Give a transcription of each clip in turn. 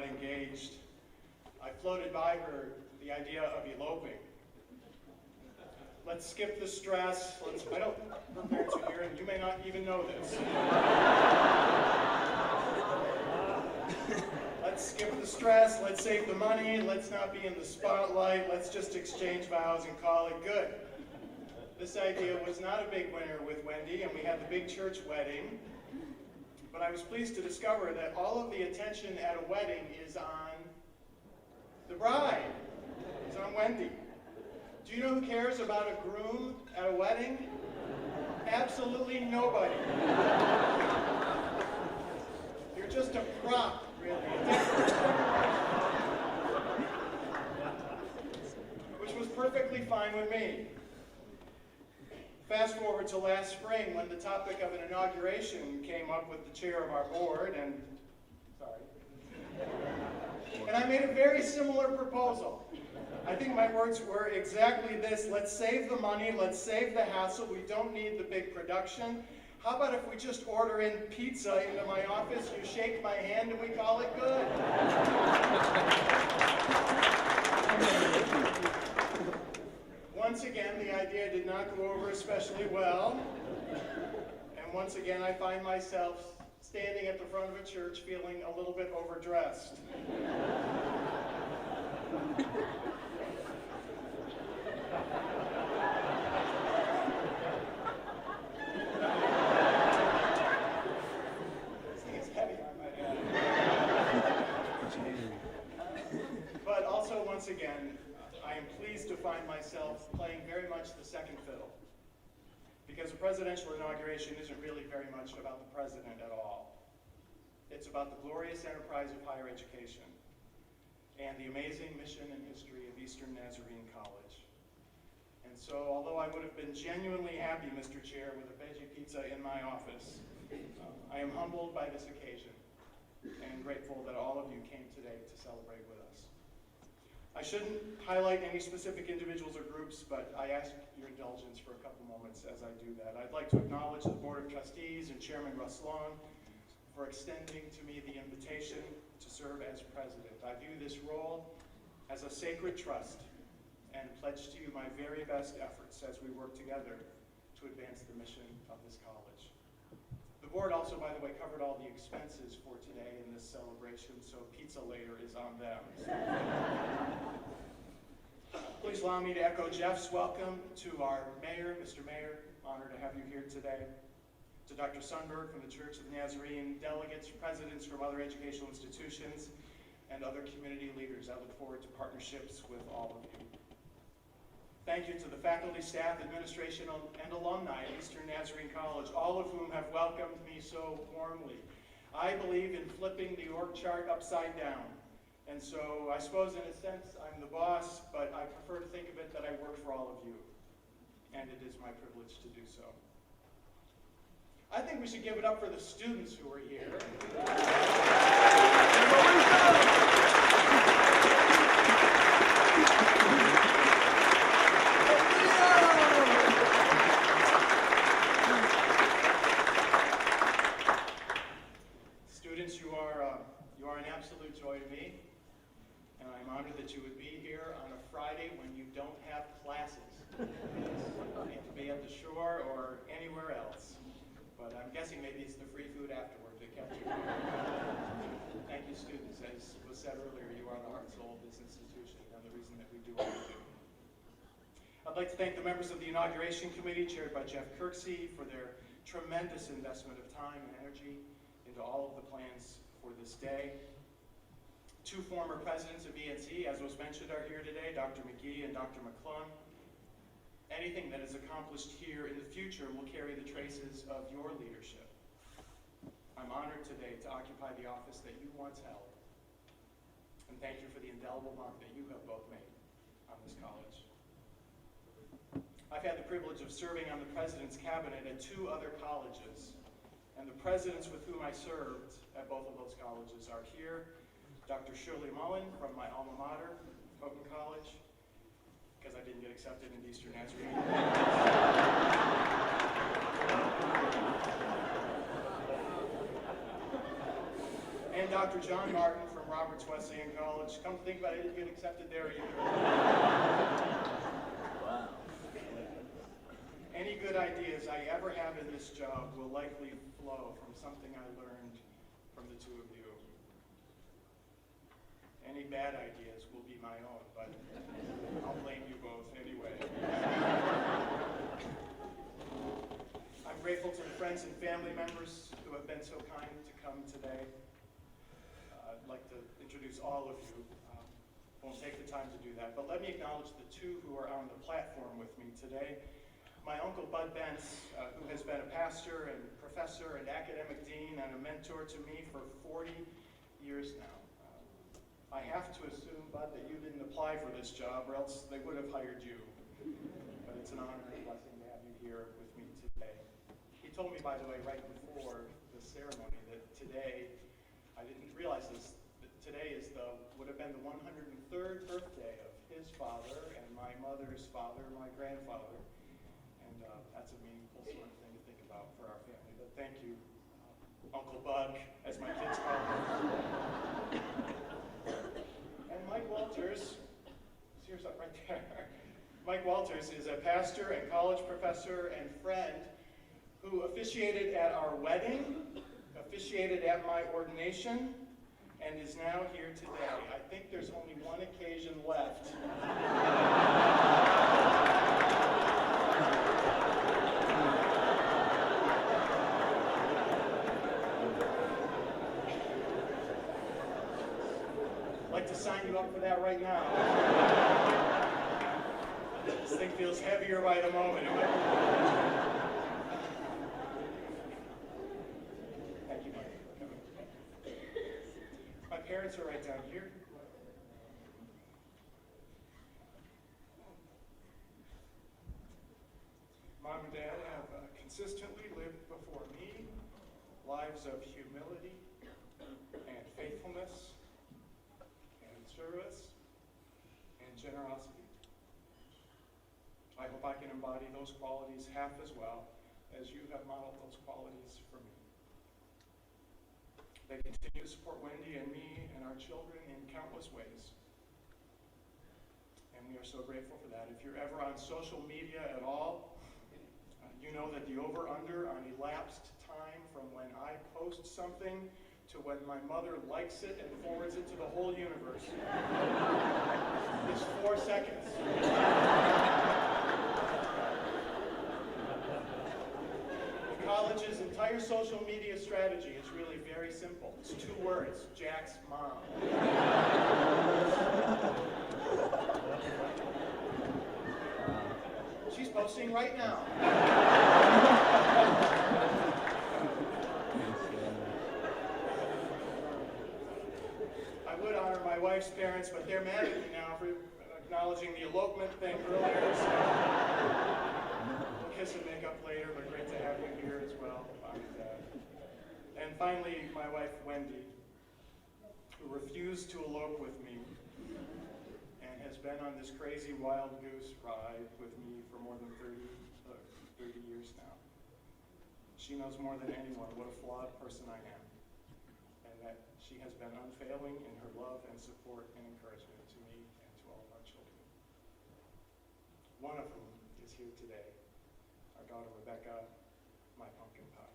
engaged, I floated by her the idea of eloping. Let's skip the stress. I don't, her parents are here, and you may not even know this. Let's skip the stress, let's save the money, let's not be in the spotlight, let's just exchange vows and call it good. This idea was not a big winner with Wendy, and we had the big church wedding. But I was pleased to discover that all of the attention at a wedding is on the bride. It's on Wendy. Do you know who cares about a groom at a wedding? Absolutely nobody. You're just a prop, really. Which was perfectly fine with me. Fast forward to last spring when the topic of an inauguration came up with the chair of our board, and I made a very similar proposal. I think my words were exactly this: let's save the money, let's save the hassle, we don't need the big production. How about if we just order in pizza into my office, you shake my hand, and we call it good? Once again, the idea did not go over especially well, and once again I find myself standing at the front of a church feeling a little bit overdressed. This thing is heavy, I might add. But also, once again, I am pleased to find myself playing very much the second fiddle, because a presidential inauguration isn't really very much about the president at all. It's about the glorious enterprise of higher education and the amazing mission and history of Eastern Nazarene College. And so, although I would have been genuinely happy, Mr. Chair, with a veggie pizza in my office, I am humbled by this occasion and grateful that all of you came today to celebrate with us. I shouldn't highlight any specific individuals or groups, but I ask your indulgence for a couple moments as I do that. I'd like to acknowledge the Board of Trustees and Chairman Russ Long for extending to me the invitation to serve as president. I view this role as a sacred trust and pledge to you my very best efforts as we work together to advance the mission of this college. The board also, by the way, covered all the expenses for today in this celebration, so pizza later is on them. Please allow me to echo Jeff's welcome to our mayor. Mr. Mayor, honored to have you here today. To Dr. Sundberg from the Church of the Nazarene, delegates, presidents from other educational institutions, and other community leaders. I look forward to partnerships with all of you. Thank you to the faculty, staff, administration, and alumni at Eastern Nazarene College, all of whom have welcomed me so warmly. I believe in flipping the org chart upside down. And so I suppose in a sense I'm the boss, but I prefer to think of it that I work for all of you. And it is my privilege to do so. I think we should give it up for the students who are here. Students, you are an absolute joy to me, and I'm honored that you would be here on a Friday when you don't have classes. You to be at the shore or anywhere else. But I'm guessing maybe it's the free food afterward that kept you here. Thank you, students. As was said earlier, you are the heart and soul of this institution and the reason that we do what we do. I'd like to thank the members of the Inauguration Committee, chaired by Jeff Kirksey, for their tremendous investment of time and energy into all of the plans for this day. Two former presidents of ENC, as was mentioned, are here today, Dr. McGee and Dr. McClung. Anything that is accomplished here in the future will carry the traces of your leadership. I'm honored today to occupy the office that you once held. And thank you for the indelible mark that you have both made on this college. I've had the privilege of serving on the president's cabinet at two other colleges, and the presidents with whom I served at both of those colleges are here. Dr. Shirley Mullen from my alma mater, Houghton College, because I didn't get accepted in Eastern Nazarene. And Dr. John Martin from Roberts Wesleyan College. Come to think about it, I didn't get accepted there either. Wow. Any good ideas I ever have in this job will likely flow from something I learned from the two of you. Any bad ideas will be my own, but I'll blame you both anyway. I'm grateful to the friends and family members who have been so kind to come today. I'd like to introduce all of you. Won't take the time to do that, but let me acknowledge the two who are on the platform with me today. My uncle Bud Bentz, who has been a pastor and professor and academic dean and a mentor to me for 40 years now. I have to assume, Bud, that you didn't apply for this job, or else they would have hired you. But it's an honor and a blessing to have you here with me today. He told me, by the way, right before the ceremony, that today, I didn't realize this, that today would have been the 103rd birthday of his father and my mother's father, my grandfather. And that's a meaningful sort of thing to think about for our family. But thank you, Uncle Bud, as my kids call him. And Mike Walters, see yourself right there. Mike Walters is a pastor and college professor and friend who officiated at our wedding, officiated at my ordination, and is now here today. I think there's only one occasion left. I'd like to sign you up for that right now. This thing feels heavier by the moment. Thank you, Mike. My parents are right down here. Mom and Dad have consistently lived before me lives of humility and faithfulness and service and generosity. I hope I can embody those qualities half as well as you have modeled those qualities for me. They continue to support Wendy and me and our children in countless ways. And we are so grateful for that. If you're ever on social media at all, you know that the over-under on elapsed time from when I post something to when my mother likes it and forwards it to the whole universe is 4 seconds. The college's entire social media strategy is really very simple. It's 2 words: Jack's mom. She's posting right now. I would honor my wife's parents, but they're mad at me now for acknowledging the elopement thing earlier. So we'll kiss and make up later, but great to have you here as well, Mom and Dad. And finally, my wife, Wendy, who refused to elope with me and has been on this crazy wild goose ride with me for more than 30 years now. She knows more than anyone what a flawed person I am, and that she has been unfailing in her love and support and encouragement to me and to all of our children. One of whom is here today, our daughter Rebecca, my pumpkin pie.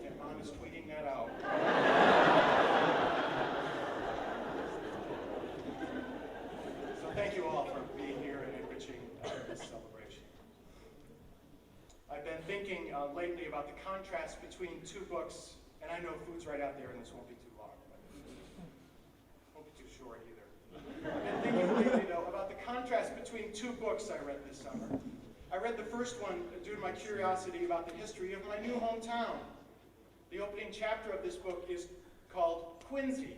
And Mom is tweeting that out. So thank you all for being here and enriching this celebration. I've been thinking lately about the contrast between 2 books, and I know food's right out there and this won't be too long, but won't be too short either. I've been thinking lately, though, about the contrast between 2 books I read this summer. I read the first one due to my curiosity about the history of my new hometown. The opening chapter of this book is called Quincy.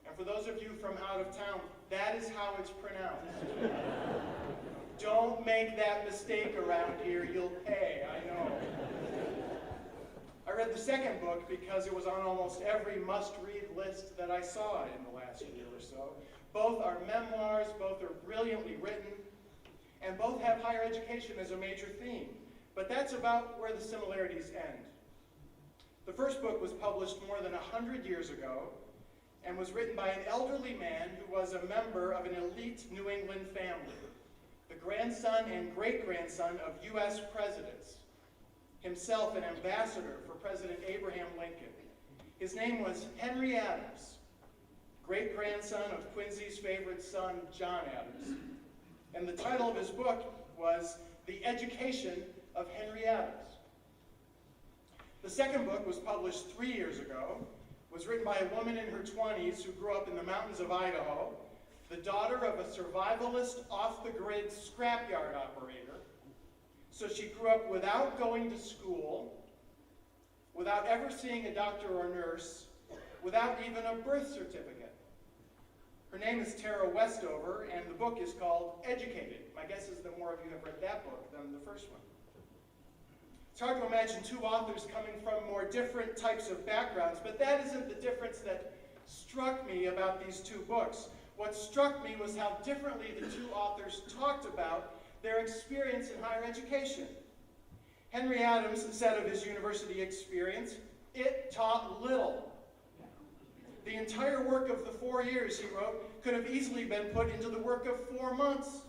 And for those of you from out of town, that is how it's pronounced. Don't make that mistake around here, you'll pay, I know. I read the second book because it was on almost every must-read list that I saw in the last year or so. Both are memoirs, both are brilliantly written, and both have higher education as a major theme. but that's about where the similarities end. The first book was published more than 100 years ago and was written by an elderly man who was a member of an elite New England family, the grandson and great-grandson of U.S. presidents, himself an ambassador for President Abraham Lincoln. His name was Henry Adams, great-grandson of Quincy's favorite son, John Adams. And the title of his book was The Education of Henry Adams. The second book was published 3 years ago, was written by a woman in her 20s who grew up in the mountains of Idaho, the daughter of a survivalist, off-the-grid scrapyard operator. So she grew up without going to school, without ever seeing a doctor or nurse, without even a birth certificate. Her name is Tara Westover, and the book is called Educated. My guess is that more of you have read that book than the first one. It's hard to imagine two authors coming from more different types of backgrounds, but that isn't the difference that struck me about these two books. What struck me was how differently the two authors talked about their experience in higher education. Henry Adams said of his university experience, "It taught little." The entire work of the 4 years, he wrote, could have easily been put into the work of 4 months.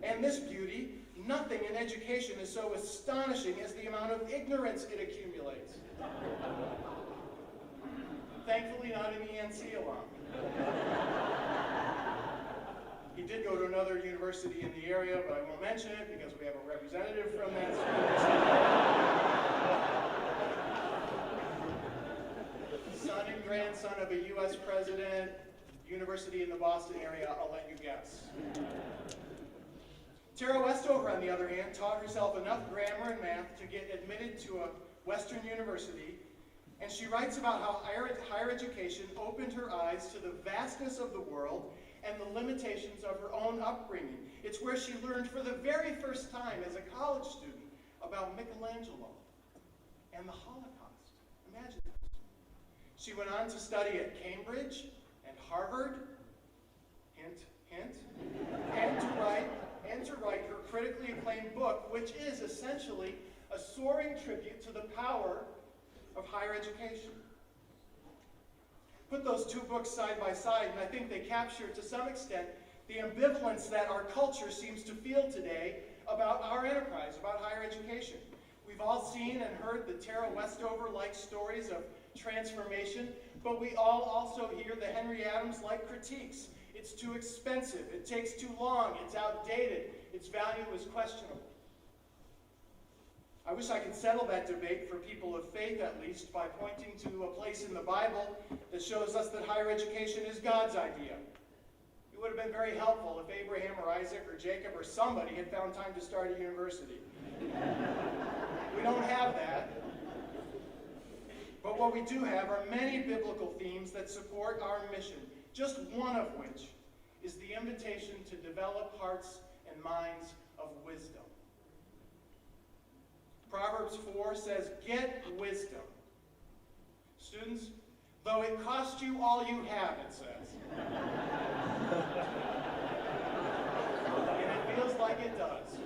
And this beauty, nothing in education is so astonishing as the amount of ignorance it accumulates. Thankfully, not an ENC alum. He did go to another university in the area, but I won't mention it because we have a representative from that university. Son and grandson of a U.S. president, university in the Boston area, I'll let you guess. Tara Westover, on the other hand, taught herself enough grammar and math to get admitted to a Western university, and she writes about how higher education opened her eyes to the vastness of the world and the limitations of her own upbringing. It's where she learned for the very first time as a college student about Michelangelo and the Holocaust. Imagine this. She went on to study at Cambridge and Harvard, hint, hint, and to write her critically acclaimed book, which is essentially a soaring tribute to the power of higher education. Put those two books side by side, and I think they capture, to some extent, the ambivalence that our culture seems to feel today about our enterprise, about higher education. We've all seen and heard the Tara Westover-like stories of transformation, but we all also hear the Henry Adams-like critiques. It's too expensive, it takes too long, it's outdated, its value is questionable. I wish I could settle that debate for people of faith, at least, by pointing to a place in the Bible that shows us that higher education is God's idea. It would have been very helpful if Abraham or Isaac or Jacob or somebody had found time to start a university. We don't have that. But what we do have are many biblical themes that support our mission, just one of which is the invitation to develop hearts and minds of wisdom. Proverbs 4 says, "Get wisdom." Students, though it cost you all you have, it says. And it feels like it does.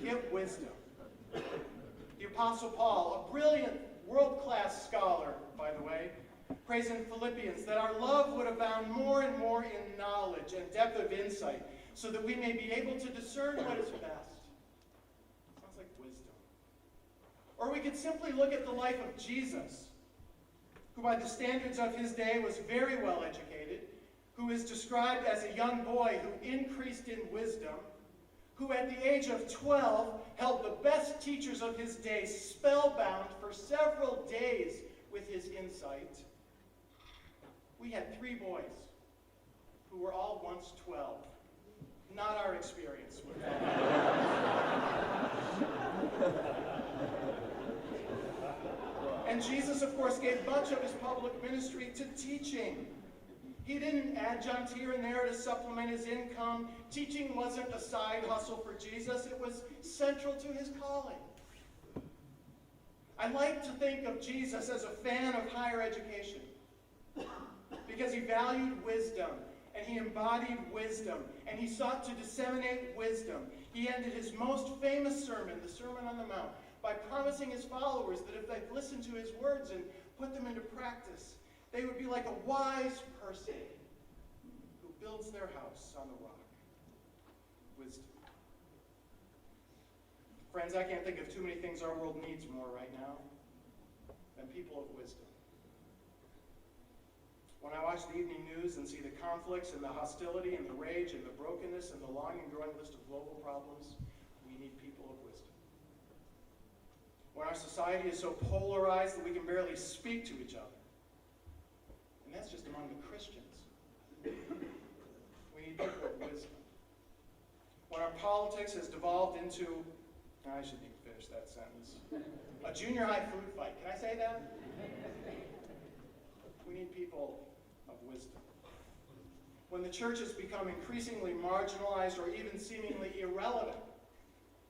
Get wisdom. The Apostle Paul, a brilliant, world-class scholar, by the way, prays in Philippians that our love would abound more and more in knowledge and depth of insight, so that we may be able to discern what is best. Sounds like wisdom. Or we could simply look at the life of Jesus, who by the standards of his day was very well educated, who is described as a young boy who increased in wisdom, who at the age of 12 held the best teachers of his day spellbound for several days with his insight. We had 3 boys who were all once 12. Not our experience with that. And Jesus, of course, gave much of his public ministry to teaching. He didn't adjunct here and there to supplement his income. Teaching wasn't a side hustle for Jesus. It was central to his calling. I like to think of Jesus as a fan of higher education because he valued wisdom and he embodied wisdom and he sought to disseminate wisdom. He ended his most famous sermon, the Sermon on the Mount, by promising his followers that if they listened to his words and put them into practice, they would be like a wise person who builds their house on the rock. Wisdom. Friends, I can't think of too many things our world needs more right now than people of wisdom. When I watch the evening news and see the conflicts and the hostility and the rage and the brokenness and the long and growing list of global problems, we need people of wisdom. When our society is so polarized that we can barely speak to each other, and that's just among the Christians, we need people of wisdom. When our politics has devolved into, I shouldn't even finish that sentence, a junior high food fight. Can I say that? We need people of wisdom. When the church has become increasingly marginalized or even seemingly irrelevant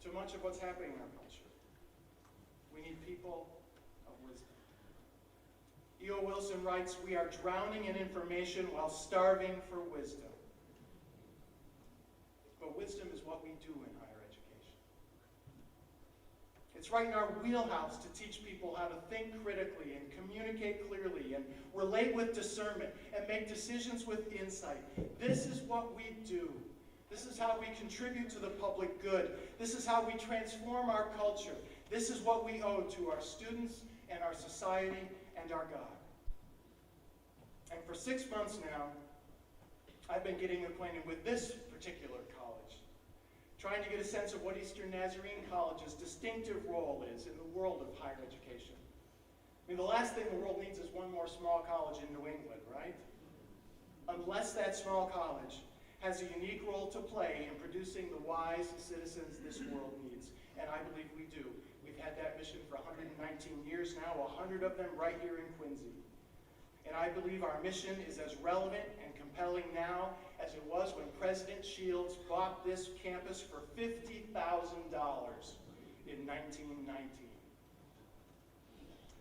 to much of what's happening in our culture, we need people of wisdom. E.O. Wilson writes, "We are drowning in information while starving for wisdom." But wisdom is what we do in higher education. It's right in our wheelhouse to teach people how to think critically and communicate clearly and relate with discernment and make decisions with insight. This is what we do. This is how we contribute to the public good. This is how we transform our culture. This is what we owe to our students and our society and our God. And for 6 months now, I've been getting acquainted with this particular college, trying to get a sense of what Eastern Nazarene College's distinctive role is in the world of higher education. I mean, the last thing the world needs is one more small college in New England, right? Unless that small college has a unique role to play in producing the wise citizens this world needs. And I believe we do. We've had that mission for 119 years now, 100 of them right here in Quincy. And I believe our mission is as relevant and compelling now as it was when President Shields bought this campus for $50,000 in 1919.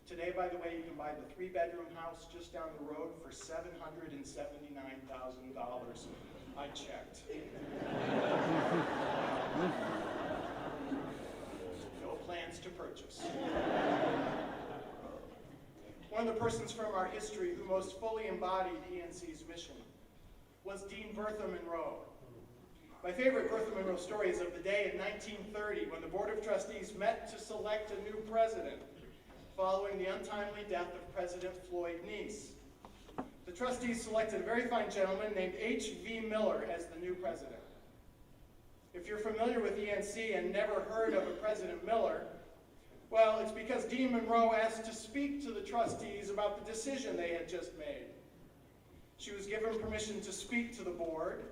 Today, by the way, you can buy the 3-bedroom house just down the road for $779,000. I checked. No plans to purchase. One of the persons from our history who most fully embodied ENC's mission was Dean Bertha Monroe. My favorite Bertha Monroe story is of the day in 1930 when the Board of Trustees met to select a new president following the untimely death of President Floyd Neese. The trustees selected a very fine gentleman named H.V. Miller as the new president. If you're familiar with ENC and never heard of a President Miller, well, it's because Dean Monroe asked to speak to the trustees about the decision they had just made. She was given permission to speak to the board,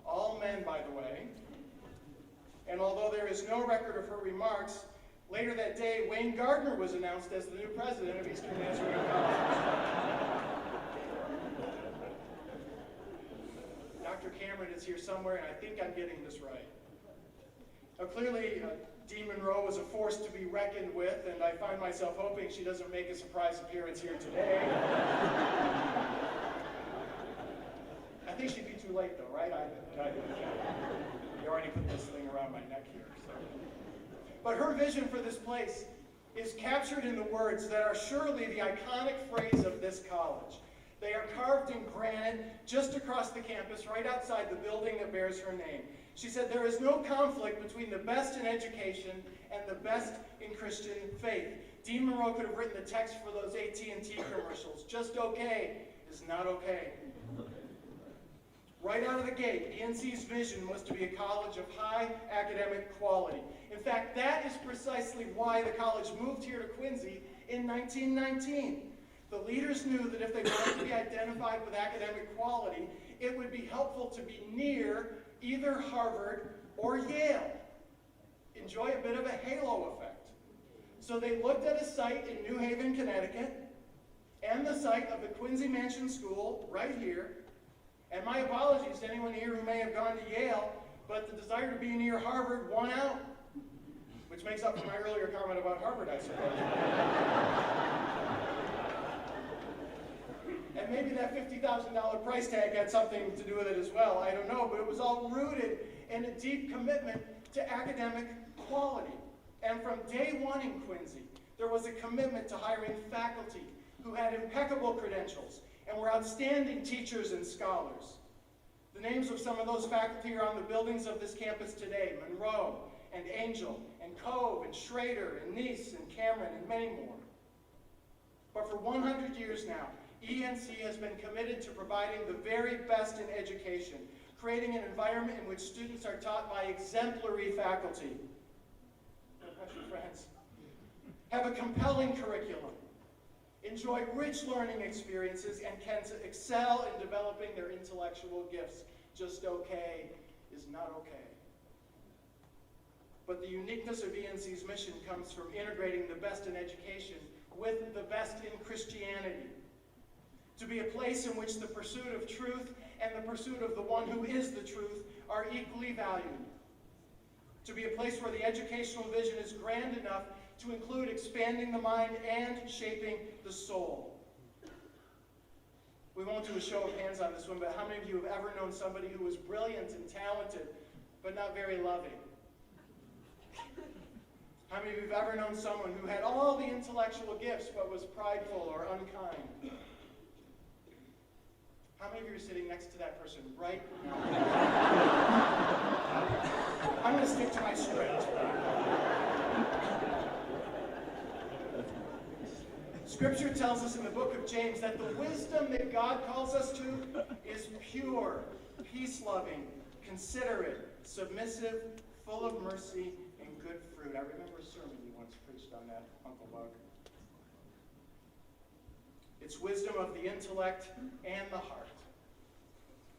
all men, by the way, and although there is no record of her remarks, later that day, Wayne Gardner was announced as the new president of Eastern Nazarene College. Dr. Cameron is here somewhere, and I think I'm getting this right. Now, clearly, Dean Monroe was a force to be reckoned with, and I find myself hoping she doesn't make a surprise appearance here today. I think she'd be too late, though, right? You already put this thing around my neck here. So. But her vision for this place is captured in the words that are surely the iconic phrase of this college. They are carved in granite just across the campus, right outside the building that bears her name. She said, "There is no conflict between the best in education and the best in Christian faith." Dean Monroe could have written the text for those AT&T commercials. Just okay is not okay. Right out of the gate, ENC's vision was to be a college of high academic quality. In fact, that is precisely why the college moved here to Quincy in 1919. The leaders knew that if they wanted to be identified with academic quality, it would be helpful to be near either Harvard or Yale. Enjoy a bit of a halo effect. So they looked at a site in New Haven, Connecticut, and the site of the Quincy Mansion School right here. And my apologies to anyone here who may have gone to Yale, but the desire to be near Harvard won out, which makes up for my earlier comment about Harvard, I suppose. And maybe that $50,000 price tag had something to do with it as well. I don't know, but it was all rooted in a deep commitment to academic quality. And from day one in Quincy, there was a commitment to hiring faculty who had impeccable credentials and were outstanding teachers and scholars. The names of some of those faculty are on the buildings of this campus today: Monroe and Angel and Cove and Schrader and Neese and Cameron and many more. But for 100 years now, ENC has been committed to providing the very best in education, creating an environment in which students are taught by exemplary faculty. Friends, have a compelling curriculum, enjoy rich learning experiences, and can excel in developing their intellectual gifts. Just okay is not okay. But the uniqueness of ENC's mission comes from integrating the best in education with the best in Christianity. To be a place in which the pursuit of truth and the pursuit of the one who is the truth are equally valued. To be a place where the educational vision is grand enough to include expanding the mind and shaping the soul. We won't do a show of hands on this one, but how many of you have ever known somebody who was brilliant and talented, but not very loving? How many of you have ever known someone who had all the intellectual gifts, but was prideful or unkind? How many of you are sitting next to that person right now? I'm going to stick to my script. Scripture tells us in the book of James that the wisdom that God calls us to is pure, peace-loving, considerate, submissive, full of mercy, and good fruit. I remember a sermon you once preached on that, Uncle Buck. It's wisdom of the intellect and the heart.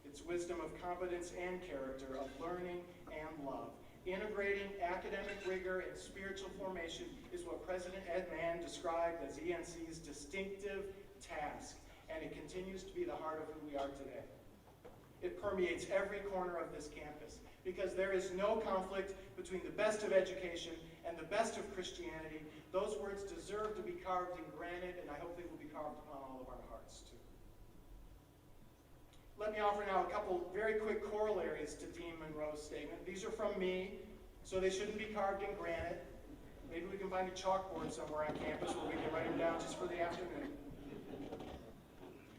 It's wisdom of competence and character, of learning and love. Integrating academic rigor and spiritual formation is what President Ed.D. described as ENC's distinctive task, and it continues to be the heart of who we are today. It permeates every corner of this campus, because there is no conflict between the best of education and the best of Christianity. Those words deserve to be carved in granite, and I hope they will be carved upon all of our hearts too. Let me offer now a couple very quick corollaries to Dean Monroe's statement. These are from me, so they shouldn't be carved in granite. Maybe we can find a chalkboard somewhere on campus where we can write them down just for the afternoon.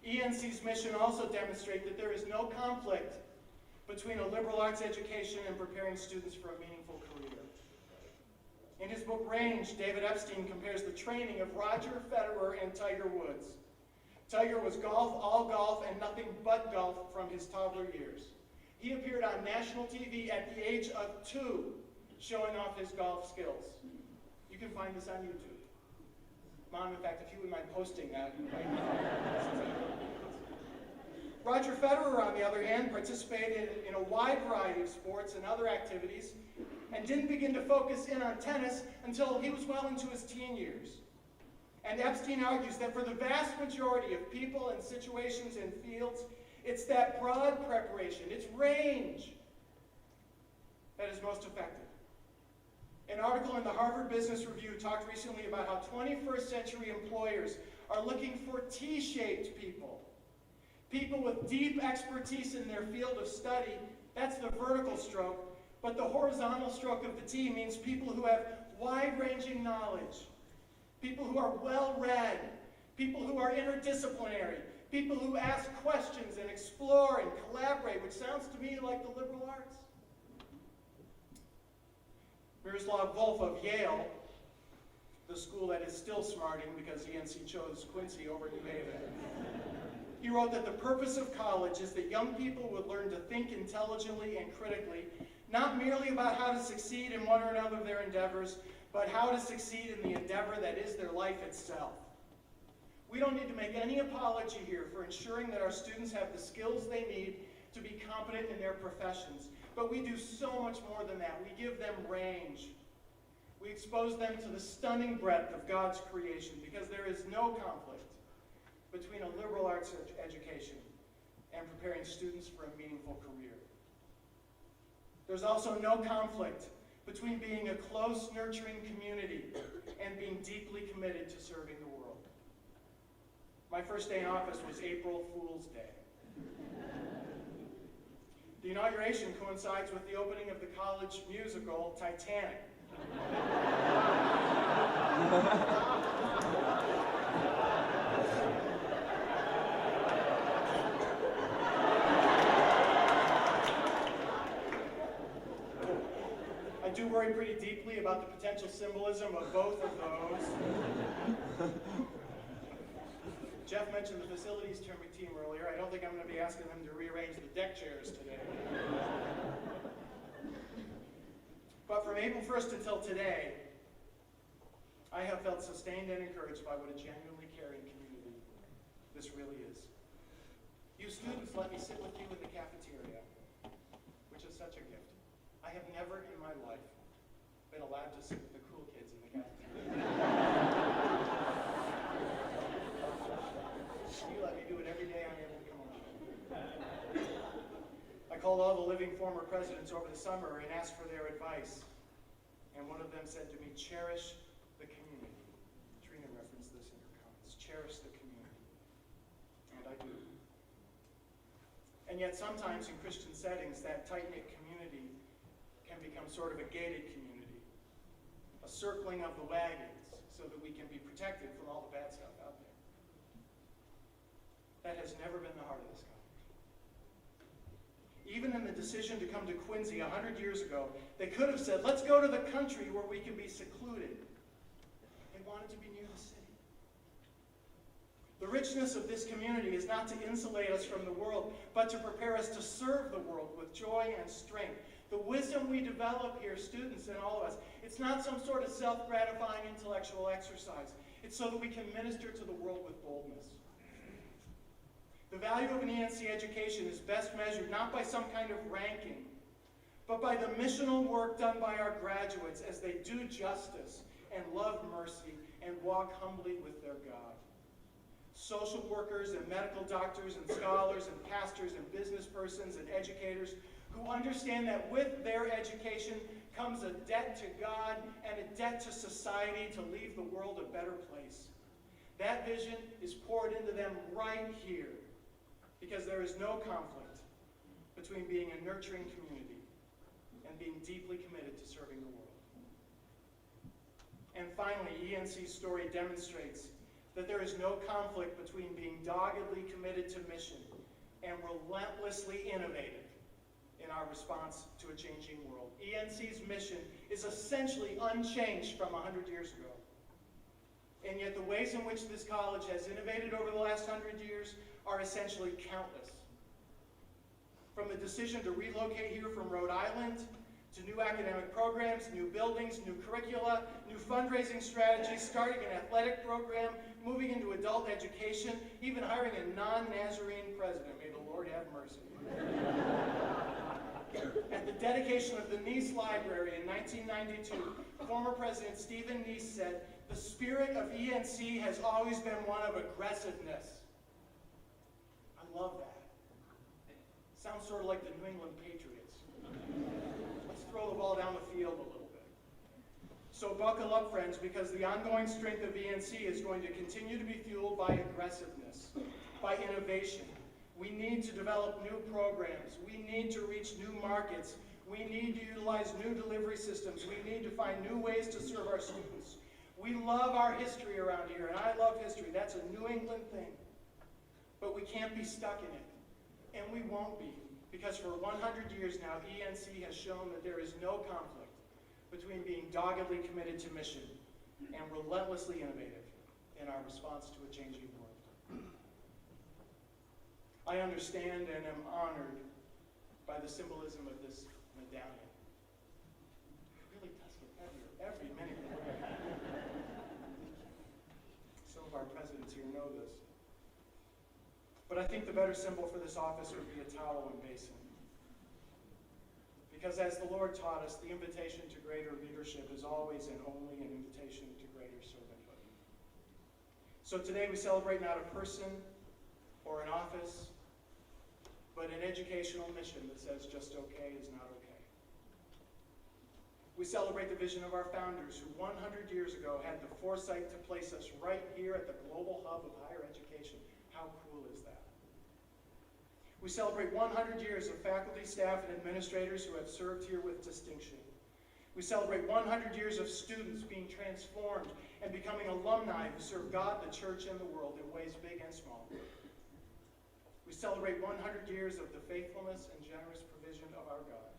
ENC's mission also demonstrates that there is no conflict between a liberal arts education and preparing students for a meaningful career. In his book Range, David Epstein compares the training of Roger Federer and Tiger Woods. Tiger was all golf, and nothing but golf from his toddler years. He appeared on national TV at the age of 2, showing off his golf skills. You can find this on YouTube. Mom, in fact, if you wouldn't mind posting that, you might Roger Federer, on the other hand, participated in a wide variety of sports and other activities, and didn't begin to focus in on tennis until he was well into his teen years. And Epstein argues that for the vast majority of people and situations and fields, it's that broad preparation, it's range, that is most effective. An article in the Harvard Business Review talked recently about how 21st century employers are looking for T-shaped people. People with deep expertise in their field of study, that's the vertical stroke, but the horizontal stroke of the T means people who have wide-ranging knowledge, people who are well-read, people who are interdisciplinary, people who ask questions and explore and collaborate, which sounds to me like the liberal arts. Miroslav Volf of Yale, the school that is still smarting because ENC chose Quincy over New Haven, he wrote that the purpose of college is that young people would learn to think intelligently and critically, not merely about how to succeed in one or another of their endeavors, but how to succeed in the endeavor that is their life itself. We don't need to make any apology here for ensuring that our students have the skills they need to be competent in their professions, but we do so much more than that. We give them range. We expose them to the stunning breadth of God's creation, because there is no conflict between a liberal arts education and preparing students for a meaningful career. There's also no conflict between being a close, nurturing community and being deeply committed to serving the world. My first day in office was April Fool's Day. The inauguration coincides with the opening of the college musical Titanic. I do worry pretty deeply about the potential symbolism of both of those. Jeff mentioned the facilities team earlier. I don't think I'm going to be asking them to rearrange the deck chairs today. But from April 1st until today, I have felt sustained and encouraged by what a genuinely caring community this really is. You students let me sit with you in the cafeteria, which is such a gift. I have never in my life been allowed to sit with the cool kids in the cafeteria. You let me do it every day I'm able to come home. I called all the living former presidents over the summer and asked for their advice. And one of them said to me, cherish the community. Trina referenced this in her comments. Cherish the community. And I do. And yet sometimes in Christian settings, that tight-knit community can become sort of a gated community. A circling of the wagons so that we can be protected from all the bad stuff out there. That has never been the heart of this college. Even in the decision to come to Quincy 100 years ago, they could have said, let's go to the country where we can be secluded. They wanted to be near the city. The richness of this community is not to insulate us from the world, but to prepare us to serve the world with joy and strength. The wisdom we develop here, students and all of us, it's not some sort of self-gratifying intellectual exercise. It's so that we can minister to the world with boldness. The value of an ENC education is best measured not by some kind of ranking, but by the missional work done by our graduates as they do justice and love mercy and walk humbly with their God. Social workers and medical doctors and scholars and pastors and business persons and educators who understand that with their education comes a debt to God and a debt to society to leave the world a better place. That vision is poured into them right here, because there is no conflict between being a nurturing community and being deeply committed to serving the world. And finally, ENC's story demonstrates that there is no conflict between being doggedly committed to mission and relentlessly innovative in our response to a changing world. ENC's mission is essentially unchanged from 100 years ago. And yet the ways in which this college has innovated over the last 100 years are essentially countless. From the decision to relocate here from Rhode Island, to new academic programs, new buildings, new curricula, new fundraising strategies, starting an athletic program, moving into adult education, even hiring a non-Nazarene president. May the Lord have mercy. At the dedication of the Neese Library in 1992, former President Stephen Neese said, "The spirit of ENC has always been one of aggressiveness." I love that. Sounds sort of like the New England Patriots. Let's throw the ball down the field a little bit. So buckle up, friends, because the ongoing strength of ENC is going to continue to be fueled by aggressiveness, by innovation. We need to develop new programs. We need to reach new markets. We need to utilize new delivery systems. We need to find new ways to serve our students. We love our history around here, and I love history. That's a New England thing. But we can't be stuck in it. And we won't be, because for 100 years now, ENC has shown that there is no conflict between being doggedly committed to mission and relentlessly innovative in our response to a changing world. I understand and am honored by the symbolism of this medallion. It really does get heavier every minute. Some of our presidents here know this. But I think the better symbol for this office would be a towel and basin. Because as the Lord taught us, the invitation to greater leadership is always and only an invitation to greater servanthood. So today we celebrate not a person or an office, but an educational mission that says just okay is not okay. We celebrate the vision of our founders who 100 years ago had the foresight to place us right here at the global hub of higher education. How cool is that? We celebrate 100 years of faculty, staff, and administrators who have served here with distinction. We celebrate 100 years of students being transformed and becoming alumni who serve God, the church, and the world in ways big and small. We celebrate 100 years of the faithfulness and generous provision of our God.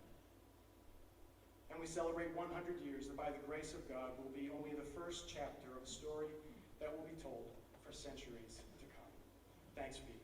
And we celebrate 100 years that by the grace of God will be only the first chapter of a story that will be told for centuries to come. Thanks be.